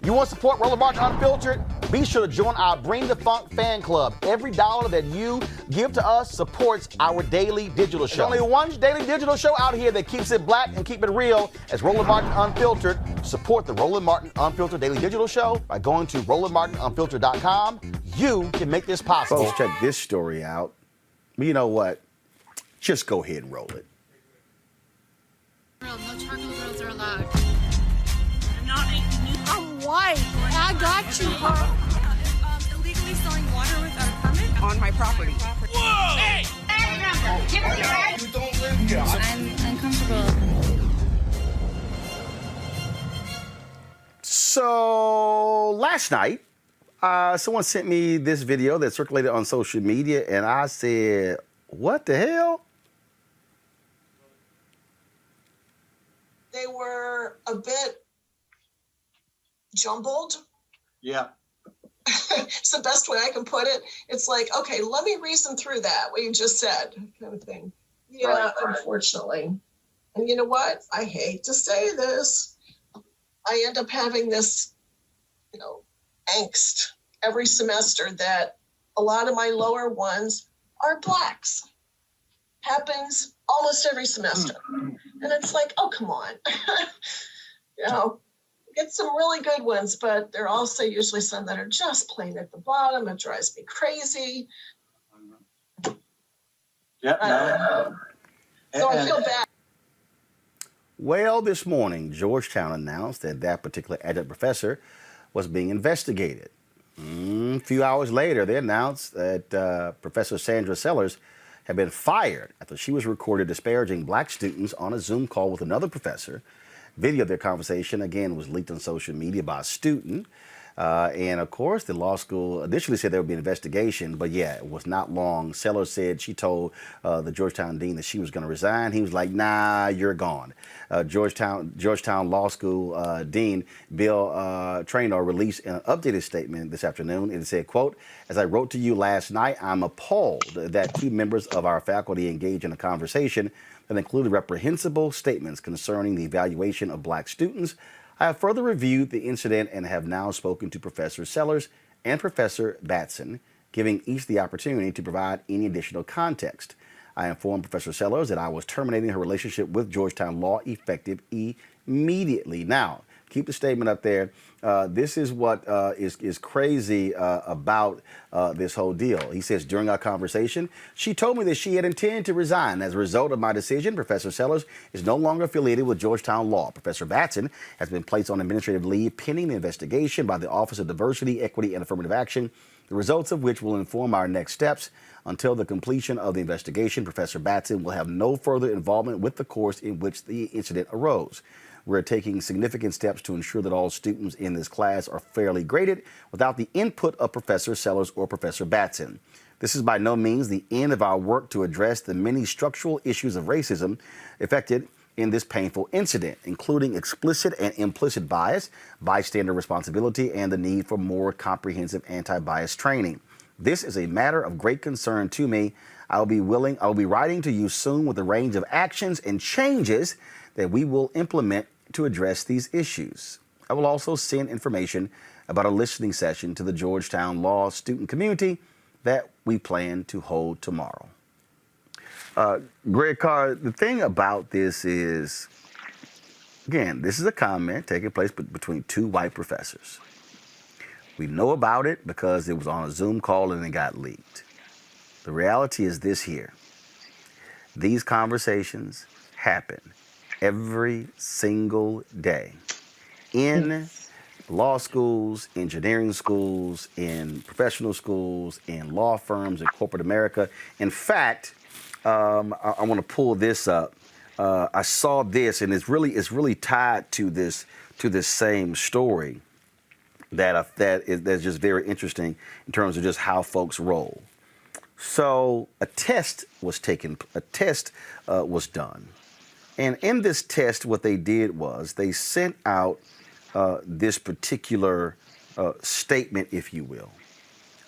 You want to support Roland Martin Unfiltered? Be sure to join our Bring the Funk fan club. Every dollar that you give to us supports our daily digital show. There's only one daily digital show out here that keeps it black and keep it real as Roland Martin Unfiltered. Support the Roland Martin Unfiltered daily digital show by going to RolandMartinUnfiltered.com. You can make this possible. Folks, check this story out. You know what? Just go ahead and roll it. No charcoal grills are allowed. I'm white. I got you, huh? Illegally selling water without a permit on my property. Whoa! Hey! You don't live here. I'm uncomfortable. So last night, someone sent me this video that circulated on social media, and I said, what the hell? They were a bit jumbled. Yeah. It's the best way I can put it. It's like, okay, let me reason through that, what you just said, kind of thing. Yeah, right. Unfortunately. And you know what? I hate to say this. I end up having this, angst every semester that a lot of my lower ones are blacks. Happens almost every semester. And it's like, oh, come on. Get some really good ones, but there are also usually some that are just plain at the bottom. It drives me crazy. Yeah. So I feel bad. Well, this morning, Georgetown announced that particular adjunct professor was being investigated. A few hours later, they announced that Professor Sandra Sellers had been fired after she was recorded disparaging black students on a Zoom call with another professor. Video of their conversation, again, was leaked on social media by a student. And, of course, the law school initially said there would be an investigation, but, yeah, it was not long. Sellers said she told the Georgetown dean that she was going to resign. He was like, nah, you're gone. Georgetown Law School Dean Bill Treanor released an updated statement this afternoon. It said, quote, as I wrote to you last night, I'm appalled that two members of our faculty engaged in a conversation that included reprehensible statements concerning the evaluation of black students. I have further reviewed the incident and have now spoken to Professor Sellers and Professor Batson, giving each the opportunity to provide any additional context. I informed Professor Sellers that I was terminating her relationship with Georgetown Law effective immediately. Now, keep the statement up there. This is what is crazy about this whole deal. He says, during our conversation, she told me that she had intended to resign. As a result of my decision, Professor Sellers is no longer affiliated with Georgetown Law. Professor Batson has been placed on administrative leave pending the investigation by the Office of Diversity, Equity, and Affirmative Action, the results of which will inform our next steps. Until the completion of the investigation, Professor Batson will have no further involvement with the course in which the incident arose. We're taking significant steps to ensure that all students in this class are fairly graded without the input of Professor Sellers or Professor Batson. This is by no means the end of our work to address the many structural issues of racism affected in this painful incident, including explicit and implicit bias, bystander responsibility, and the need for more comprehensive anti-bias training. This is a matter of great concern to me. I will be writing to you soon with a range of actions and changes that we will implement to address these issues. I will also send information about a listening session to the Georgetown Law student community that we plan to hold tomorrow. Greg Carr, the thing about this is, again, this is a comment taking place between two white professors. We know about it because it was on a Zoom call and it got leaked. The reality is this here. These conversations happen every single day in law schools, engineering schools, in professional schools, in law firms, in corporate America. In fact, I want to pull this up. I saw this, and it's really tied to this same story that's just very interesting in terms of just how folks roll. So a test was done. And in this test, what they did was they sent out this particular statement, if you will.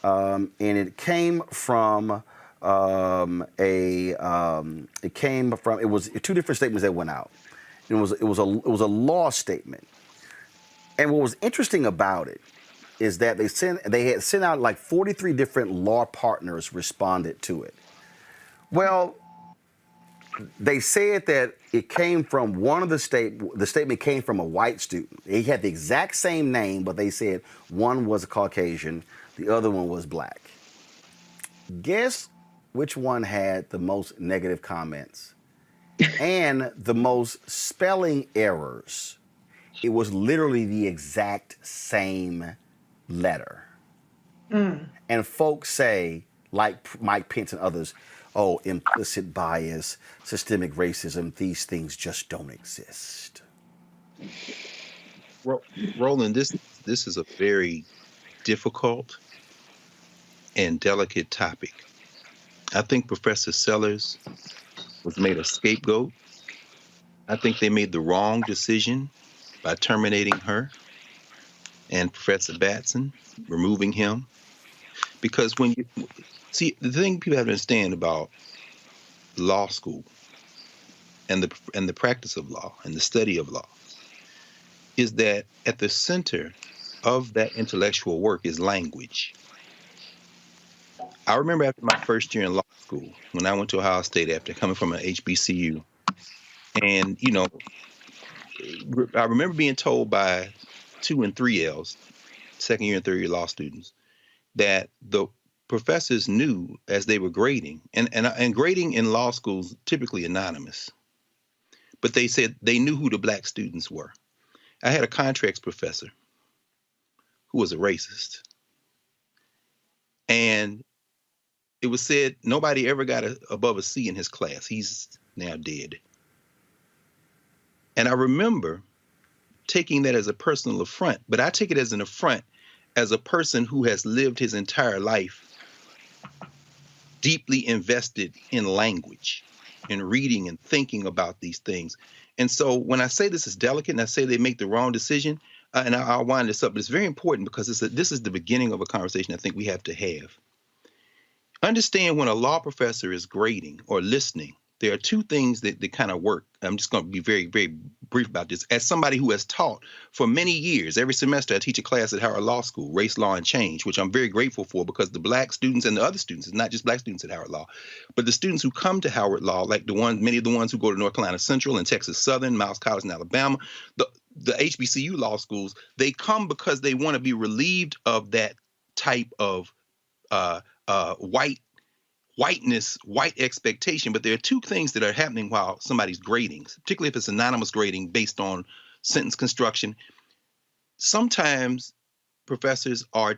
And it came from it was two different statements that went out. It was a law statement. And what was interesting about it is that they had sent out like 43 different law partners responded to it. Well, they said that it came from one of the statement came from a white student. He had the exact same name, but they said one was a Caucasian, the other one was black. Guess which one had the most negative comments and the most spelling errors? It was literally the exact same letter. And folks say, like Mike Pence and others, oh, implicit bias, systemic racism, these things just don't exist. Roland, this is a very difficult and delicate topic. I think Professor Sellers was made a scapegoat. I think they made the wrong decision by terminating her and Professor Batson, removing him. Because when you see, the thing people have to understand about law school and the practice of law and the study of law is that at the center of that intellectual work is language. I remember after my first year in law school, when I went to Ohio State after coming from an HBCU, and, you know, I remember being told by 2 and 3Ls, second year and third year law students, that the professors knew as they were grading, and grading in law schools typically anonymous, but they said they knew who the black students were. I had a contracts professor who was a racist, and it was said nobody ever got above a C in his class. He's now dead. And I remember taking that as a personal affront, but I take it as an affront as a person who has lived his entire life deeply invested in language, in reading and thinking about these things. And so when I say this is delicate and I say they make the wrong decision, and I'll wind this up, but it's very important because this is the beginning of a conversation I think we have to have. Understand when a law professor is grading or listening, there are two things that kind of work. I'm just going to be very, very brief about this. As somebody who has taught for many years, every semester I teach a class at Howard Law School, Race, Law, and Change, which I'm very grateful for because the black students and the other students, it's not just black students at Howard Law, but the students who come to Howard Law, like many of the ones who go to North Carolina Central and Texas Southern, Miles College in Alabama, the HBCU law schools, they come because they want to be relieved of that type of whiteness, white expectation. But there are two things that are happening while somebody's grading, particularly if it's anonymous grading based on sentence construction. Sometimes professors are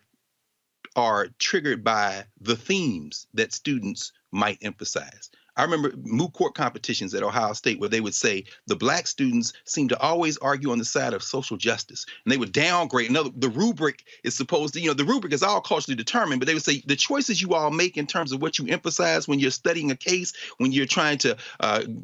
triggered by the themes that students might emphasize. I remember moot court competitions at Ohio State where they would say the black students seem to always argue on the side of social justice, and they would downgrade. The rubric is supposed to, the rubric is all culturally determined, but they would say the choices you all make in terms of what you emphasize when you're studying a case, when you're trying to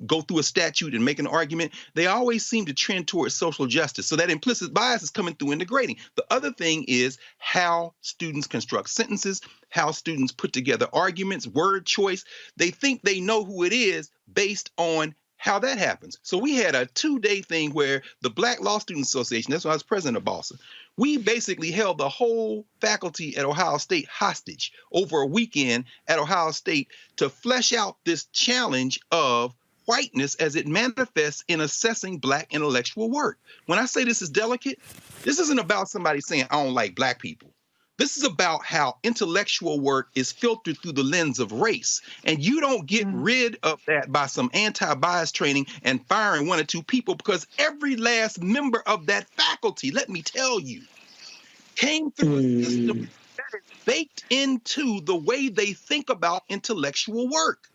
go through a statute and make an argument, they always seem to trend towards social justice. So that implicit bias is coming through in the grading. The other thing is how students construct sentences, how students put together arguments, word choice. They think they know who it is based on how that happens. So we had a 2-day thing where the Black Law Students Association, that's why I was president of BALSA, we basically held the whole faculty at Ohio State hostage over a weekend at Ohio State to flesh out this challenge of whiteness as it manifests in assessing black intellectual work. When I say this is delicate, this isn't about somebody saying, I don't like black people. This is about how intellectual work is filtered through the lens of race. And you don't get rid of that by some anti-bias training and firing 1 or 2 people, because every last member of that faculty, let me tell you, came through a system that is baked into the way they think about intellectual work.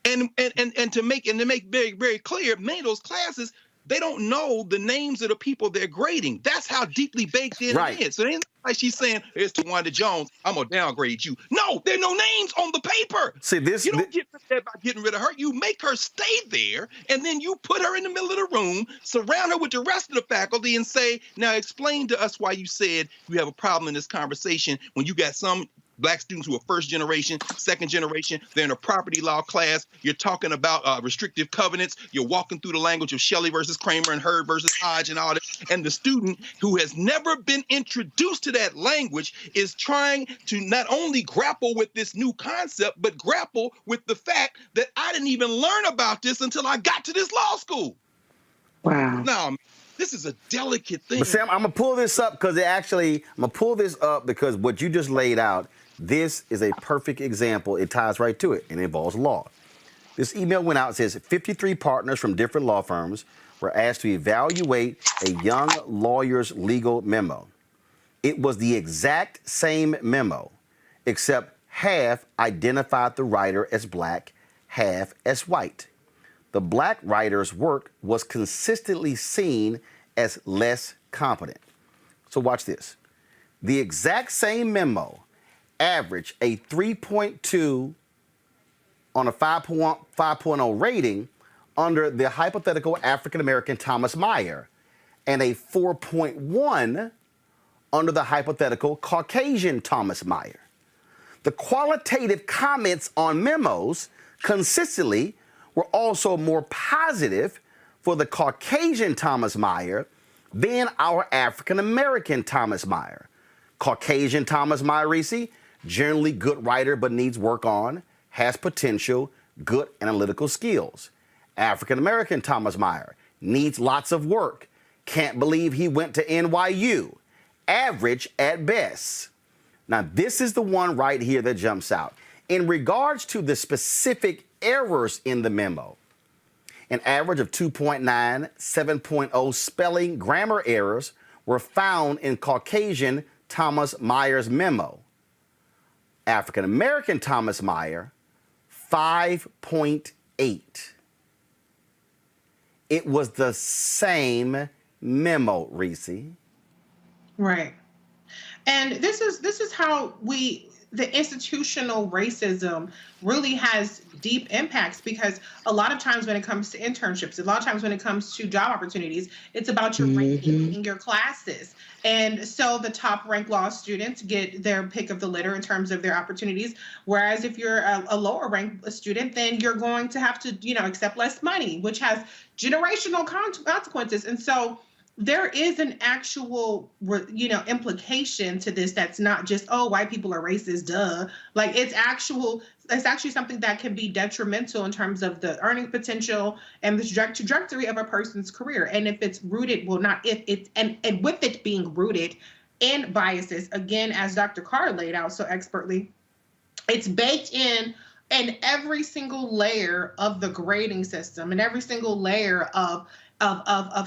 And to make very, very clear, many of those classes, they don't know the names of the people they're grading. That's how deeply baked in it is. So it ain't like she's saying, here's Tawanda Jones, I'm going to downgrade you. No, there are no names on the paper. See, you don't get rid of that by getting rid of her. You make her stay there, and then you put her in the middle of the room, surround her with the rest of the faculty, and say, now explain to us why you said you have a problem in this conversation when you got some Black students who are first generation, second generation. They're in a property law class. You're talking about restrictive covenants. You're walking through the language of Shelley versus Kramer and Hurd versus Hodge and all that. And the student who has never been introduced to that language is trying to not only grapple with this new concept, but grapple with the fact that I didn't even learn about this until I got to this law school. Wow. Now, this is a delicate thing. But Sam, I'm gonna pull this up because what you just laid out, this is a perfect example. It ties right to it and it involves law. This email went out, it says 53 partners from different law firms were asked to evaluate a young lawyer's legal memo. It was the exact same memo, except half identified the writer as black, half as white. The black writer's work was consistently seen as less competent. So watch this. The exact same memo averaged a 3.2 on a 5.0 rating under the hypothetical African-American Thomas Meyer and a 4.1 under the hypothetical Caucasian Thomas Meyer. The qualitative comments on memos consistently were also more positive for the Caucasian Thomas Meyer than our African-American Thomas Meyer. Caucasian Thomas Meyer, Reese, generally good writer but needs work on, has potential, good analytical skills. African-American Thomas Meyer needs lots of work, can't believe he went to NYU, average at best. Now, this is the one right here that jumps out. In regards to the specific errors in the memo, an average of 2.9, 7.0 spelling grammar errors were found in Caucasian Thomas Meyer's memo. African American Thomas Meyer, 5.8. It was the same memo, Reese. Right. And this is how the institutional racism really has deep impacts, because a lot of times when it comes to internships, a lot of times when it comes to job opportunities, it's about your ranking in your classes. And so the top ranked law students get their pick of the litter in terms of their opportunities. Whereas if you're a lower ranked student, then you're going to have to, accept less money, which has generational consequences. And so there is an actual, implication to this that's not just, oh, white people are racist, duh. Like it's actually something that can be detrimental in terms of the earning potential and the trajectory of a person's career. And if it's rooted, and with it being rooted in biases, again, as Dr. Carr laid out so expertly, it's baked in every single layer of the grading system and every single layer of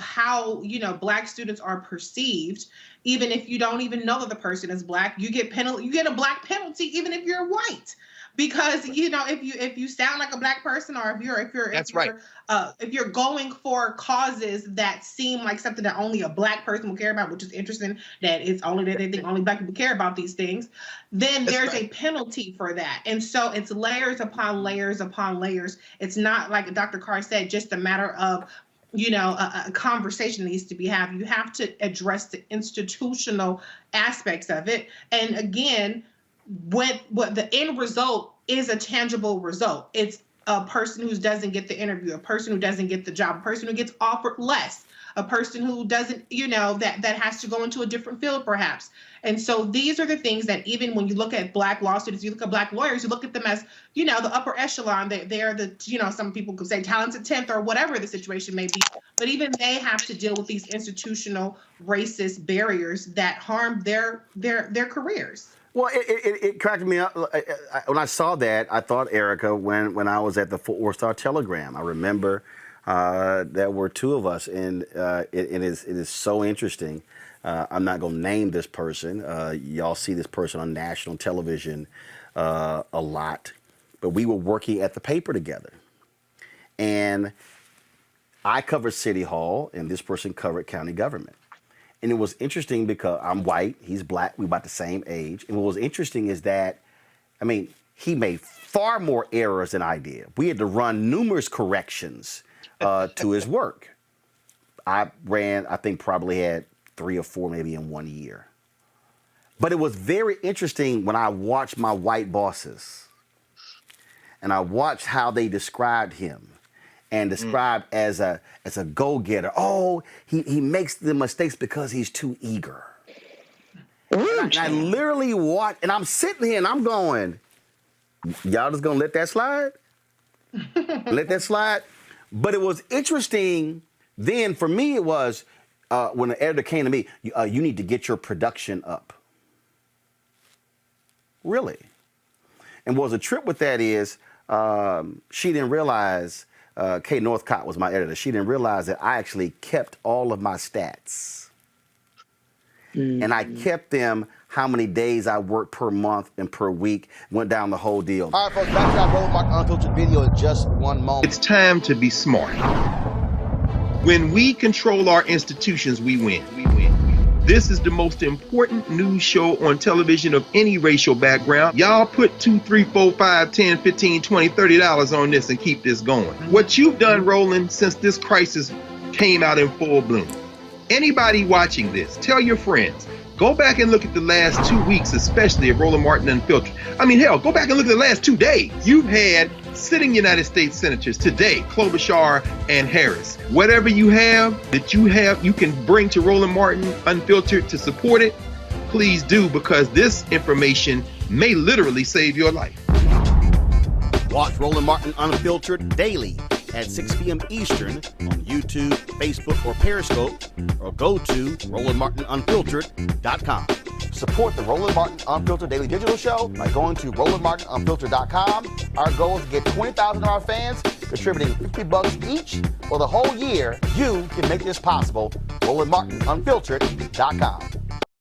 how, Black students are perceived. Even if you don't even know that the person is Black, you get a Black penalty, even if you're white. Because, if you sound like a Black person, or if you're going for causes that seem like something that only a Black person will care about, which is interesting that it's only that they think only Black people care about these things, then there's a penalty for that. And so it's layers upon layers upon layers. It's not, like Dr. Carr said, just a matter of a conversation needs to be had. You have to address the institutional aspects of it. And again, what the end result is a tangible result. It's a person who doesn't get the interview, a person who doesn't get the job, a person who gets offered less, a person who doesn't, that has to go into a different field perhaps. And so these are the things that even when you look at Black law students, you look at Black lawyers, you look at them as, the upper echelon. They are the, some people could say talented 10th or whatever the situation may be. But even they have to deal with these institutional racist barriers that harm their careers. Well, it cracked me up. When I saw that, I thought, Erica, when I was at the Fort Worth Star-Telegram, I remember there were two of us, and it is so interesting. I'm not going to name this person. Y'all see this person on national television a lot. But we were working at the paper together. And I covered City Hall, and this person covered county government. And it was interesting because I'm white, he's Black, we're about the same age. And what was interesting is that, he made far more errors than I did. We had to run numerous corrections to his work. I think probably had 3 or 4 maybe in 1 year. But it was very interesting when I watched my white bosses and I watched how they described him and described as a go-getter. Oh, he makes the mistakes because he's too eager. And I literally watched, and I'm sitting here and I'm going, y'all just gonna let that slide? Let that slide? But it was interesting then for me, it was when the editor came to me, you need to get your production up. Really? And what was a trip with that is she didn't realize, Kay Northcott was my editor, she didn't realize that I actually kept all of my stats. And I kept them how many days I worked per month and per week, went down the whole deal. All right, folks, back to our Roland Martin Unfiltered video in just one moment. It's time to be smart. When we control our institutions, we win. This is the most important news show on television of any racial background. Y'all put $2, $3, $4, $5, $10, $15, $20, $30 on this and keep this going. What you've done, Roland, since this crisis came out in full bloom. Anybody watching this, tell your friends. Go back and look at the last 2 weeks, especially of Roland Martin Unfiltered. I mean, hell, go back and look at the last 2 days. You've had sitting United States senators today, Klobuchar and Harris. Whatever you have that you can bring to Roland Martin Unfiltered to support it, please do, because this information may literally save your life. Watch Roland Martin Unfiltered daily at 6 p.m. Eastern on YouTube, Facebook, or Periscope, or go to RolandMartinUnfiltered.com. Support the Roland Martin Unfiltered Daily Digital Show by going to RolandMartinUnfiltered.com. Our goal is to get 20,000 of our fans contributing $50 each for the whole year. You can make this possible. RolandMartinUnfiltered.com.